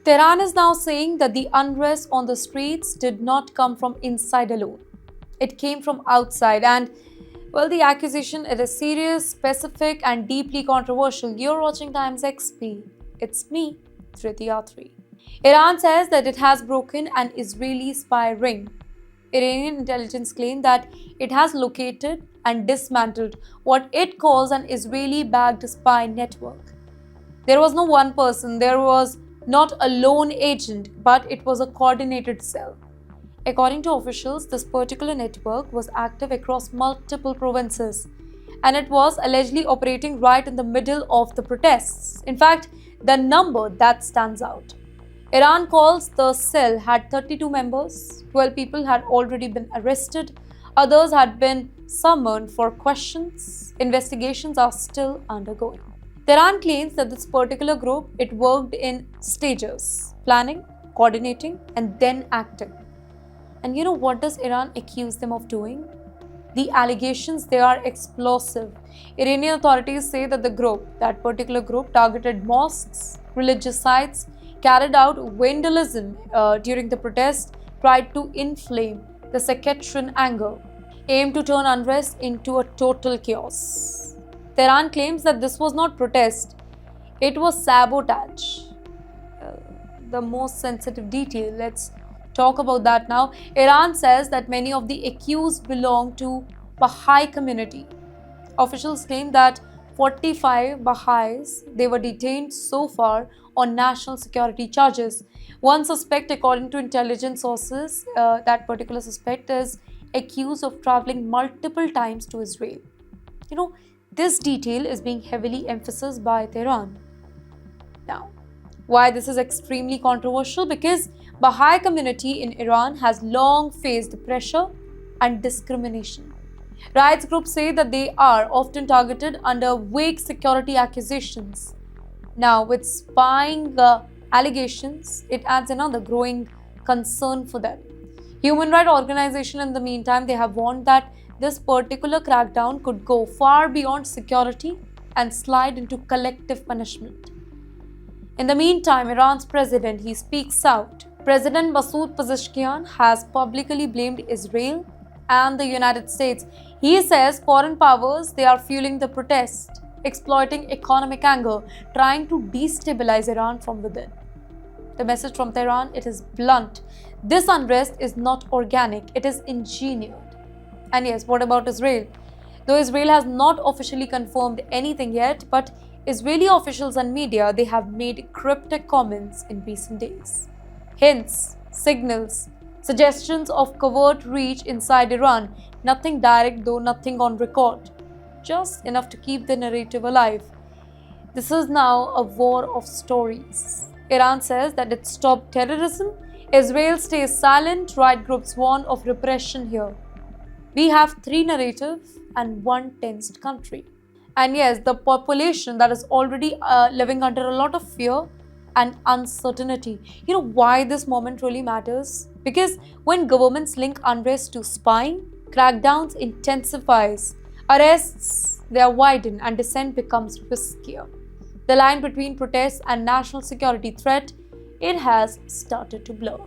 Tehran is now saying that the unrest on the streets did not come from inside alone. It came from outside, and well, the accusation it is serious, specific, and deeply controversial. You're watching Times XP. It's me, Triti Yatri. Iran says that it has broken an Israeli spy ring. Iranian intelligence claimed that it has located and dismantled what it calls an Israeli-backed spy network. There was no one person, there was not a lone agent, but it was a coordinated cell. According to officials, this particular network was active across multiple provinces and it was allegedly operating right in the middle of the protests. In fact, the number that stands out. Iran calls the cell had 32 members, 12 people had already been arrested, others had been summoned for questions. Investigations are still undergoing. Tehran claims that this particular group it worked in stages, planning, coordinating, and then acting. And you know what does Iran accuse them of doing? The allegations they are explosive. Iranian authorities say that that particular group, targeted mosques, religious sites, carried out vandalism during the protest, tried to inflame the sectarian anger, aimed to turn unrest into a total chaos. Tehran claims that this was not protest, it was sabotage. The most sensitive detail, let's talk about that now. Iran says that many of the accused belong to Baha'i community. Officials claim that 45 Baha'is they were detained so far on national security charges. One suspect, according to intelligence sources, that particular suspect is accused of traveling multiple times to Israel. You know, this detail is being heavily emphasized by Tehran. Now, why this is extremely controversial? Because Baha'i community in Iran has long faced pressure and discrimination. Rights groups say that they are often targeted under vague security accusations. Now, with spying allegations, it adds another growing concern for them. Human rights organizations, in the meantime, they have warned that this particular crackdown could go far beyond security and slide into collective punishment. In the meantime, Iran's president, he speaks out. President Masoud Pezeshkian has publicly blamed Israel and the United States. He says foreign powers, they are fueling the protest, exploiting economic anger, trying to destabilize Iran from within. The message from Tehran, it is blunt. This unrest is not organic, it is engineered. And yes, what about Israel? Though Israel has not officially confirmed anything yet, but Israeli officials and media, they have made cryptic comments in recent days. Hints, signals, suggestions of covert reach inside Iran. Nothing direct, though nothing on record. Just enough to keep the narrative alive. This is now a war of stories. Iran says that it stopped terrorism. Israel stays silent. Right groups warn of repression here. We have three narratives and one tensed country. And yes, the population that is already living under a lot of fear and uncertainty. You know why this moment really matters? Because when governments link unrest to spying, crackdowns intensifies, arrests they are widened and dissent becomes riskier. The line between protest and national security threat, it has started to blur.